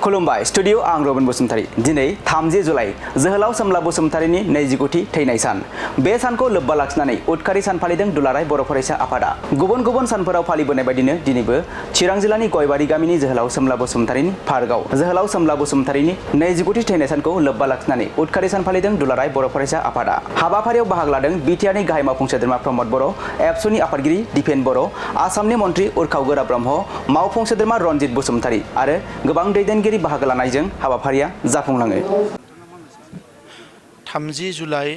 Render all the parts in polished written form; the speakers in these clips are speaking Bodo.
खुलुमबाय स्टुडिअ आं रबिन बसुमतारी दिनै 30 जुलाइ जोहोलाव सोमला बसुमतारीनि 29थि थैनाय सान बे सानखौ लोब्बा लाखिनानै उदखारि सान फालिदों दुलाराय बर' फरायसा आफादा गुबुन गुबुन सानफोराव फालिबोनाय बायदिनो दिनैबो चिरां जिल्लानि गयबारि गामिनि जोहोलाव सोमला बसुमतारीनि पार्कआव जोहोलाव सोमला बसुमतारीनि 29थि थैनाय सानखौ लोब्बा लाखिनानै उदखारि सान फालिदों दुलाराय बर' फरायसा आफादा हाबाफारियाव बाहागो लादों बिटिआरनि गाहाय मावफुं सोद्रोमा प्रमद बर' एबसुनि आफादगिरि दिपेन बर' आसामनि मन्त्रि उरखाव गोरा ब्रह्म मावफुं सोद्रोमा रनजित बसुमतारी आरो गोबां दैदेनगिरि बाहागो लानायजों हाबाफारिया जाफुंलाङो 30 जुलाइ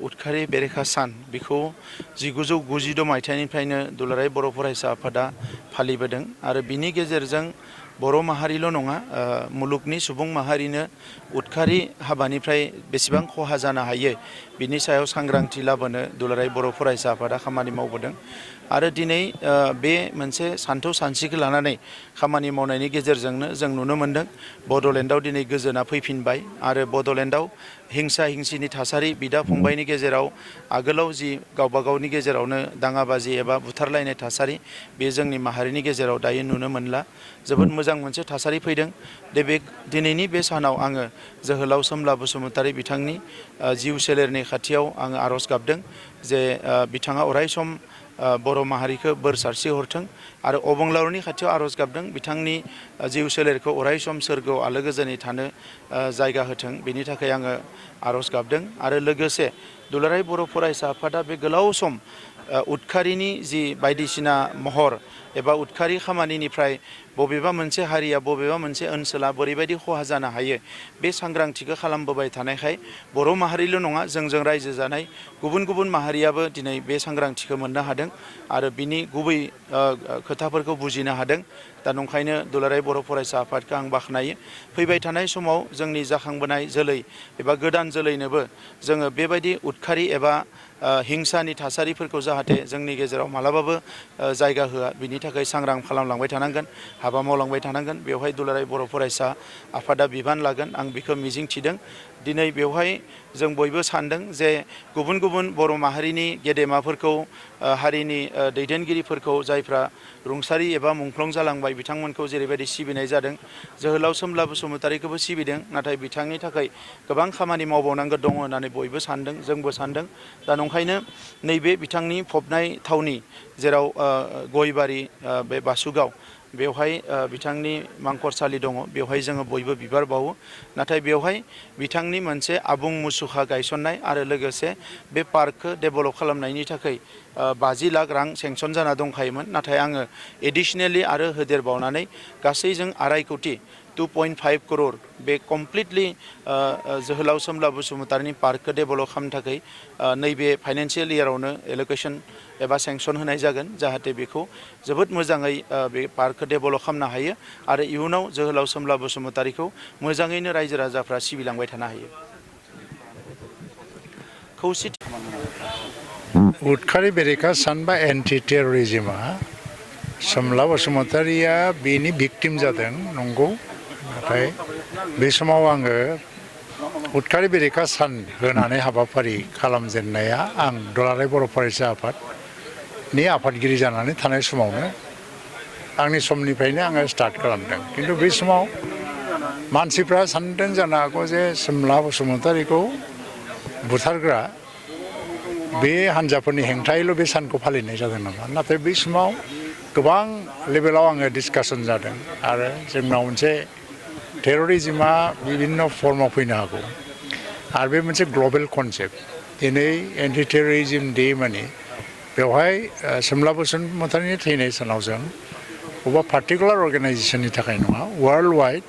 उदखारि बेरेखा सान बेखौ 1992 मायथाइनिफ्रायनो दुलाराय बर' फरायसा आफादा फालिबोदों आरो बिनि गेजेरजों बर' माहारिल' नङा मुलुगनि सुबुं माहारिनो उदखारि हाबानिफ्राय बेसेबां खहा जानो हायो बिनि सायाव सांग्रांथि लाबोनो दुलाराय बर' फरायसा आफादा खामानि मावबोदों आरो दिनै बे मोनसे सान्थौ सानस्रिखौ लानानै खामानि मावनायनि गेजेरजोंनो जों नुनो मोन्दों बड'लेण्डआव दिनै गोजोना फैफिनबाय आरो बड'लेण्डआव हिंसा हिंसिनि थासारि बिदा फंबायनि गेजेराव आगोलाव जि गावबा गावनि गेजेरावनो दाङाबाजि एबा बुथारलायनाय थासारि बे जोंनि माहारिनि गेजेराव दायो नुनो मोनला जोबोद मोजां मोनसे थासारि फैदों दिनैनि बे सानाव आङो जोहोलाव सोमला बसुमतारी बिथांनि जिउ सोलेरनि खाथियाव आङो आर'ज गाबदों जे बिथाङा अरायसम बर' माहारिखौ बोर सारस्रि हरथों आरो अबंलावरनि खाथियाव आर'ज गाबदों बिथांनि जिउ सोलेरखौ अरायसम सोरगोआव आलो गोजोनै थानो जायगा होथों बेनि थाखाय आङो आर'ज गाबदों आरो लोगोसे दुलाराय बर' फरायसा आफादा बे गोलाव सम उदखारिनि जि बायदिसिना महर एबा उदखारि खामानिनिफ्राय बबेबा मोनसे हारिया बबेबा मोनसे ओनसोला बोरैबायदि खहा जानो हायो बे सांग्रांथिखौ खालामबोबाय थानायखाय बर' माहारिल' नङा जोंजों रायजो जानाय गुबुन गुबुन माहारियाबो दिनै बे सांग्रांथिखौ मोननो हादों आरो बिनि गुबै खोथाफोरखौ बुजिनो हादों दा नंखायनो दुलाराय बर' फरायसा आफादखौ आं बाख्नायो फैबाय थानाय समाव जोंनि जाखांबोनाय जोलै एबा गोदान जोलैनोबो जोङो बेबायदि उदखारि एबा हिंसानि थासारिफोरखौ जाहाथे जोंनि गेजेराव मालाबाबो जायगा होआ बिनि थाखाय सांग्रां खालामलांबाय थानांगोन हाबा मावलांबाय थानांगोन बेवहाय दुलाराय बर' फरायसा आफादा बिबान लागोन आं बेखौ मिजिं थिदों दिनै बेवहाय जों बयबो सानदों जे गुबुन गुबुन बर' माहारिनि गेदेमाफोरखौ हारिनि दैदेनगिरिफोरखौ जायफ्रा रुंसारि एबा मुंख्लं जालांबाय बिथांमोनखौ जेरैबायदि सिबिनाय जादों जोहोलाव सोमला बसुमतारीखौबो सिबिदों नाथाय बिथांनि थाखाय गोबां खामानि मावबावनांगौ दङ होननानै बयबो सानदों जोंबो सानदों दा नंखायनो नैबे बिथांनि फबनाय थावनि जेराव गयबारि बे बासुगाव बेवहाय बिथांनि मांखरसालि दङ बेवहाय जोङो बयबो बिबार बावो नाथाय बेवहाय बिथांनि मोनसे आबुं मुसुखा गायसननाय आरो लोगोसे बे पार्कखौ डेभेलप खालामनायनि थाखाय 50 लाख रां सेंसन जाना दंखायोमोन नाथाय आङो एडिशनेलि आरो होदेरबावनानै गासैजों 2.5 कोटि 2.5 करोड़ बे कमप्लिटलि जोहोलाव सोमला बसुमतारीनि पार्कखौ डेभेलप खालामनो थाखाय नैबे फाइनान्सियेल इयारावनो एल'केशन एबा सेंसन होनाय जागोन जाहाथे बेखौ जोबोद मोजाङै बे पार्कखौ डेभेलप खालामनो हायो आरो इयुनाव जोहोलाव सोमला बसुमतारीखौ मोजाङैनो रायजो राजाफ्रा सिबिलांबाय थानो हायो खौसेथि उदखारि बेरेखा सान बा एन्टि टेररिज्मआ सोमला बसुमतारीया बेनि भिक्टिम जादों नंगौ नाथाय बे समाव आङो उदखारि बेरेखा सान होनानै हाबाफारि खालामजेननाया आं दुलाराय बर' फरायसा आफादनि आफादगिरि जानानै थानाय समावनो आंनि समनिफ्रायनो आङो स्टार्ट खालामदों खिन्थु बे समाव मानसिफ्रा सानदों जानो हागौ जे सोमला बसुमतारीखौ बुथारग्रा बे हान्जाफोरनि हेंथायैल' बे सानखौ फालिनाय जादों नामा नाथाय बै समाव गोबां लेभेलाव आङो डिसकासन जादों आरो जोंनाव मोनसे टेररिज्मआ बिभिन्न फर्माव फैनो हागौ आरो बे मोनसे ग्लबेल कनसेप्ट दिनै एन्टि टेररिज्म डे माने बेवहाय सोमला बसुमतारीनि थैनाय सानाव जों बबेबा पार्टिकुलार अर्गानाइजेसननि थाखाय नङा वर्ल्ड वाइड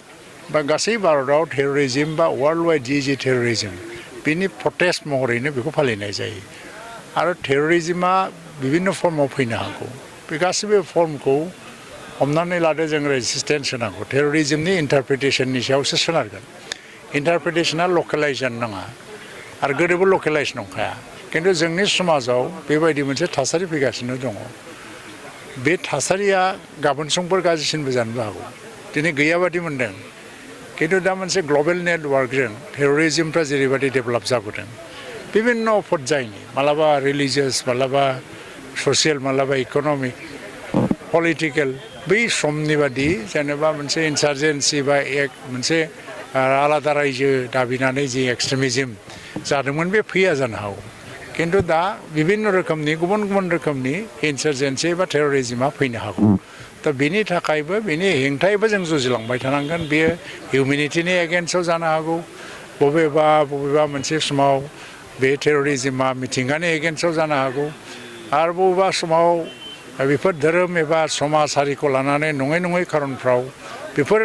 बा गासै भारतआव टेररिज्म बा वर्ल्ड वाइड जि टेररिज्म बिनि प्रटेस्ट महरैनो बेखौ फालिनाय जायो आरो टेररिज्मआ बिभिन्न फर्माव फैनो हागौ बे गासैबो फर्मखौ हमनानै लादो जों रेजिस्टेन्स होनांगौ टेररिज्मनि इन्टारप्रिटेसननि सायावसो सोनारगोन इन्टारप्रिटेसना लकेलाइज जानो नाङा आरो गोदोबो लकेलाइज नंखाया खिन्थु जोंनि समाजाव बेबायदि मोनसे थासारि फैगासिनो दङ बे थासारिया गाबोन समफोर गाज्रिसिनबो जानोबो हागौ दिनै गैयाबादि मोनदों खिन्थु दा मोनसे ग्लबेल नेटवर्कजों टेररिज्मफ्रा जेरैबायदि डेभेलप जाबोदों बिभिन्न पर्यायनि मालाबा रिलिजियास मालाबा ससियेल मालाबा इक'नमिक पलिटिकेल बै समनि बादि जेनेबा मोनसे इन्सारजेन्सि बा एक मोनसे आलादा रायजो दाबिनानै जि एक्सट्रिमिजम जादोंमोन बे फैया जानो हागौ खिन्थु दा बिभिन्न रोखोमनि गुबुन गुबुन रोखोमनि इन्सारजेन्सि बा टेररिजिमा फैनो हागौ दा बेनि थाखायबो बेनि हेंथायैबो जों जुजिलांबाय थानांगोन बेयो हिउमेनिटिनि एगेन्स्टआव जानो हागौ बबेबा मोनसे समाव बे टेररिजिमा मिथिंगानि एगेन्स्टआव जानो हागौ आरो बबेबा समाव बेफोर धोरोम एबा समाज हारिखौ लानानै नङै खारनफ्राव बेफोर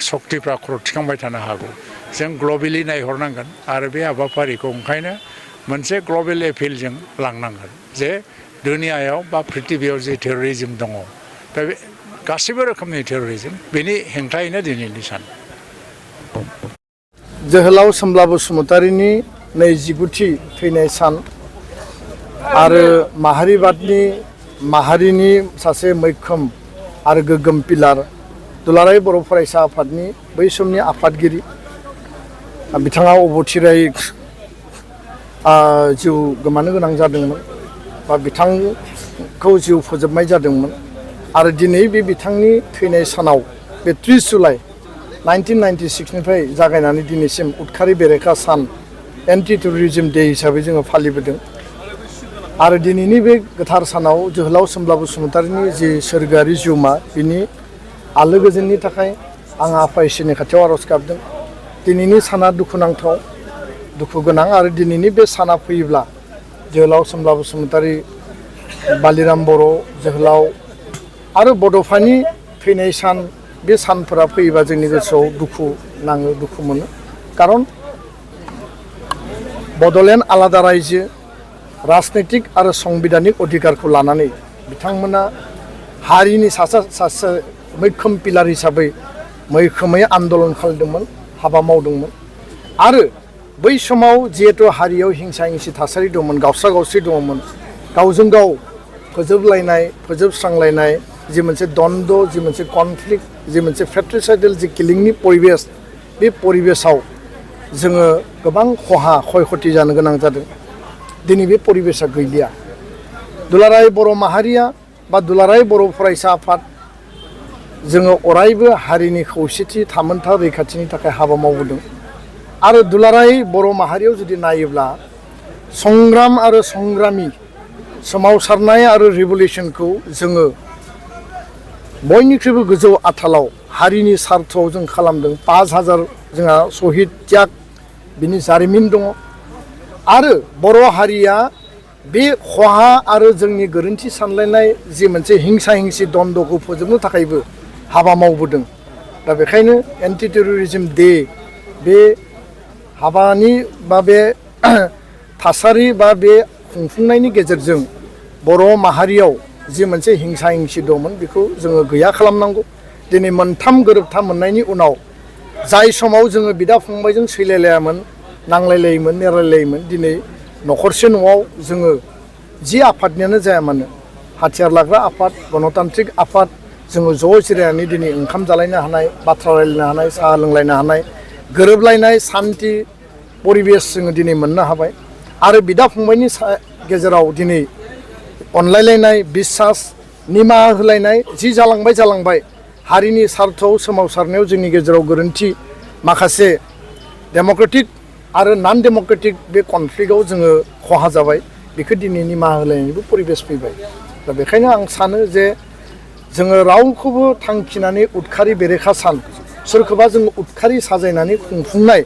सक्तिफ्रा खर' थिखांबाय थानो हागौ जों ग्लबेलि नायहरनांगोन आरो बे हाबाफारिखौ ओंखायनो मोनसे ग्लबेल एपिलजों लांनांगोन जे दुनियायाव बा प्रिथिबियाव जे टेररिजिम दङ दा बे गासैबो रोखोमनि टेररिजिम बेनि हेंथायैनो दिनैनि सान जोहोलाव सोमब्ला बसुमतारीनि 29थि थैनाय सान आरो माहारिनि सासे मैखोम आरो गोग्गोम पिलार दुलाराय बर' फरायसा आफादनि बै समनि आफादगिरि बिथाङा अबथिरायै जिउ गोमानो गोनां जादोंमोन बा बिथांखौ जिउ फोजोबनाय जादोंमोन आरो दिनै बे बिथांनि थैनाय सानाव बे 30 जुलाइ 1996निफ्राय जागायनानै दिनैसिम उदखारि बेरेखा सान एन्टि टेररिजिम डे हिसाबै जोङो फालिबोदों आरो दिनैनि बे गोथार सानाव जोहोलाव सोमब्ला बसुमतारीनि जि सोरगोआरि जिउमा बिनि आलो गोजोननि थाखाय आं आफा इसोरनि खाथियाव आर'ज गाबदों दिनैनि साना दुखुनांथाव दुखु गोनां आरो दिनैनि बे साना फैयोब्ला जोहोलाव सोमब्ला बसुमतारी बालिराम बर' जोहोलाव आरो बड'फानि थैनाय सान बे सानफोरा फैयोबा जोंनि गोसोआव दुखु नाङो दुखु मोनो खारन बड'लेण्ड आलादा रायजो राजनैतिक आरो संबिधानिक अधिकारखौ लानानै बिथांमोना हारिनि सासे मैखोम पिलार हिसाबै मैखोमै आन्दलन खालामदोंमोन हाबा मावदोंमोन आरो बै समाव जिहेतु हारियाव हिंसा हिंसि थासारि दंमोन गावस्रा गावस्रि दङमोन गावजों गाव फोजोबस्रांलायनाय जि मोनसे द्वन्द जि मोनसे कनफ्लिक्ट जि मोनसे फेट्रिसाइडेल जि किलिंनि परिबेस बे परिबेसाव जोङो गोबां खय खथि जानो गोनां जादों दिनै बे परिबेसा गैलिया दुलाराय बर' माहारिया बा दुलाराय बर' फरायसा आफाद जोङो अरायबो हारिनि खौसेथि थामोनथा रैखाथिनि थाखाय हाबा मावबोदों आरो दुलाराय बर' माहारियाव जुदि नायोब्ला संग्राम आरो संग्रामि सोमावसारनाय आरो रिभलिउसनखौ जोङो बयनिख्रुइबो गोजौ आथालाव हारिनि सार्थआव जों खालामदों 5000 जोंहा शहीद त्याग बिनि जारिमिन दङ आरो बर' हारिया बे खहा आरो जोंनि गोरोन्थि सानलायनाय जि मोनसे हिंसा हिंसि द्वन्द्वखौ फोजोबनो थाखायबो हाबा मावबोदों दा बेखायनो एन्टि टेररिजिम डे बे हाबानि बा बे थासारि बा बे खुंफुंनायनि गेजेरजों बर' माहारियाव जि मोनसे हिंसा हिंसि दंमोन बेखौ जोङो गैया खालामनांगौ दिनै मोनथाम गोरोबथा मोननायनि उनाव जाय समाव जोङो बिदा फंबायजों सैलायलायामोन नांलायलायोमोन नेरायलायोमोन दिनै न'खरसे न'आव जोङो जि आफादनियानो जाया मानो हाथियार लाग्रा आफाद गणतान्त्रिक आफाद जोङो ज' जिरायनानै दिनै ओंखाम जालायनो हानाय बाथ्रा रायलायनो हानाय साहा लोंलायनो हानाय गोरोबलायनाय सान्थि परिबेस जोङो दिनै मोननो हाबाय आरो बिदा फंबायनि गेजेराव दिनै अनलायलायनाय बिसास निमाहा होलायनाय जि जालांबाय हारिनि सार्थआव सोमावसारनायाव जोंनि गेजेराव गोरोन्थि माखासे डेम'क्रेटिक आरो नन डेम'क्रेटिक बे कनफ्लिक्टआव जोङो खहा जाबाय बेखौ दिनै निमाहा होलायनायनिबो परिबेस फैबाय दा बेखायनो आं सानो जे जोङो रावखौबो थांखिनानै उदखारि बेरेखा सान सोरखौबा जोङो उदखारि साजायनानै खुंफुंनाय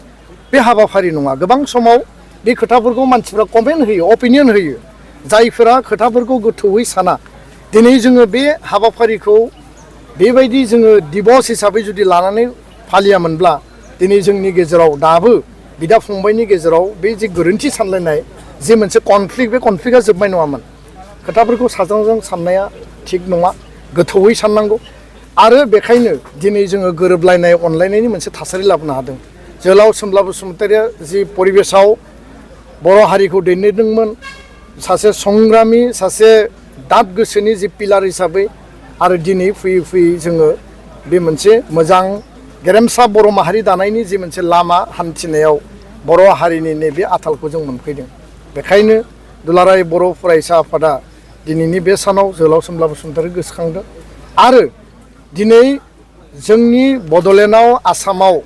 बे हाबाफारि नङा गोबां समाव बे खोथाफोरखौ मानसिफ्रा कमेन्ट होयो अपिनियन होयो जायफोरा खोथाफोरखौ गोथौयै साना दिनै जोङो बे हाबाफारिखौ बेबायदि जोङो दिबस हिसाबै जुदि लानानै फालियामोनब्ला दिनै जोंनि गेजेराव दाबो बिदा फंबायनि गेजेराव बे जे गोरोन्थि सानलायनाय जे मोनसे कनफ्लिक्ट बे कनफ्लिक्टआ जोबनाय नङामोन खोथाफोरखौ साज्रां साननाया थिग नङा गोथौयै साननांगौ आरो बेखायनो दिनै जोङो गोरोबलायनाय अनलायनायनि मोनसे थासारि लाबोनो हादों जोहोलाव सोमब्ला बसुमतारीया जि परिबेसाव बर' हारिखौ दैदेनदोंमोन सासे संग्रामि सासे दाद गोसोनि जि पिलार हिसाबै आरो दिनै फैयै जोङो बे मोनसे मोजां गेरेमसा बर' माहारि दानायनि जि मोनसे लामा हान्थिनायाव बर' हारिनि नैबे आथालखौ जों मोनफैदों बेखायनो दुलाराय बर' फरायसा आफादा दिनैनि बे सानाव जोहोलाव सोमब्ला बसुमतारी गोसोखांदों आरो दिनै जोंनि बड'लेण्डआव आसामाव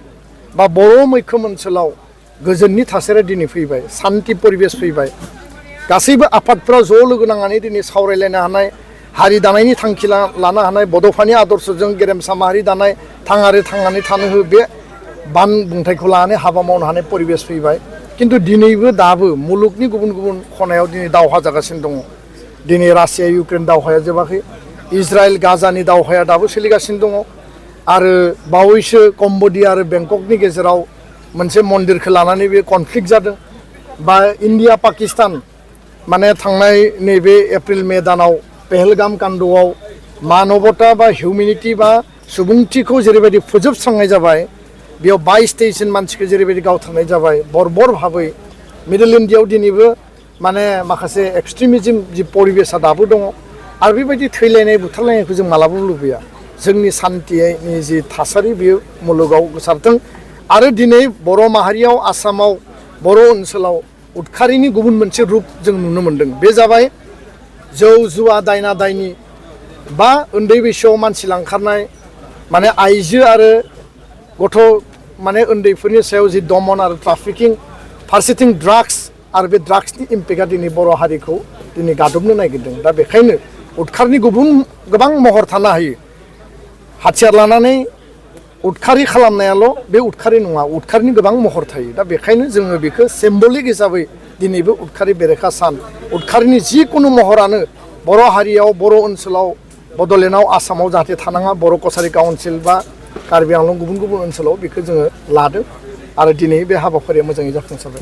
बा बर' मैखोम ओनसोलाव गोजोननि थासारिया दिनै फैबाय सान्ति परिबेस फैबाय गासैबो आफादफ्रा ज' लोगो नांनानै दिनै सावरायलायनो हानाय हारि दानायनि थांखि लानो हानाय बड'फानि आदर्शजों गेरेमसा माहारि दानाय थांनानै थानो हो बे बान बुंथायखौ लानानै हाबा मावनो हानाय परिबेस फैबाय किन्तु दिनैबो दाबो मुलुगनि गुबुन गुबुन खनायाव दिनै दावहा जागासिनो दङ दिनै रासिया इउक्रेन दावहाया जोबाखै इजराइल गाजानि दावहाया दाबो सोलिगासिनो दङ आरो बावैसो कम्बोडिया आरो बेंककनि गेजेराव मोनसे मन्दिरखौ लानानै बे कनफ्लिक्ट जादों बा इन्डिया पाकिस्तान माने थांनाय नैबे एप्रिल मे दानाव पेहेलगाम कान्द'आव मानबता बा हिउमेनिटि बा सुबुंथिखौ जेरैबायदि फोजोबस्रांनाय जाबाय बेयाव 22-23 जन मानसिखौ जेरैबायदि गावथारनाय जाबाय बर्बर भाबै मिडल इन्डियायाव दिनैबो माने माखासे एक्सट्रिमिजम जि परिबेसा दाबो दङ आरो बेबायदि थैलायनाय बुथारलायनायखौ जों मालाबाबो लुबैया जोंनि सान्थिनि जि थासारि बेयो मुलुगाव गोसारथों आरो दिनै बर' माहारियाव आसामाव बर' ओनसोलाव उदखारिनि गुबुन मोनसे रुप जों नुनो मोन्दों बे जाबाय जौ जुवा दायना दायनि बा उन्दै बैसोआव मानसि लांखारनाय माने आइजो आरो गथ' माने उन्दैफोरनि सायाव जि दमन आरो ट्राफिकिं फारसेथिं ड्राग्स आरो बे ड्राग्सनि इम्पेक्टआ दिनै बर' हारिखौ दिनै गादबनो नागिरदों दा बेखायनो उदखारनि गोबां महर थानो हायो हाथियार लानानै उदखारि खालामनायाल' बे उदखारि नङा उदखारिनि गोबां महर थायो दा बेखायनो जोङो बेखौ सिम्बलिक हिसाबै दिनैबो उदखारि बेरेखा सान उदखारिनि जिकुनु महरानो बर' हारियाव बर' ओनसोलाव बड'लेण्डआव आसामाव जाहाथे थानाङा बर' कसारि काउन्सिल बा कार्बि आंलं गुबुन गुबुन ओनसोलाव बेखौ जोङो लादों आरो दिनै बे हाबाफारिया मोजाङै जाफुंसारबाय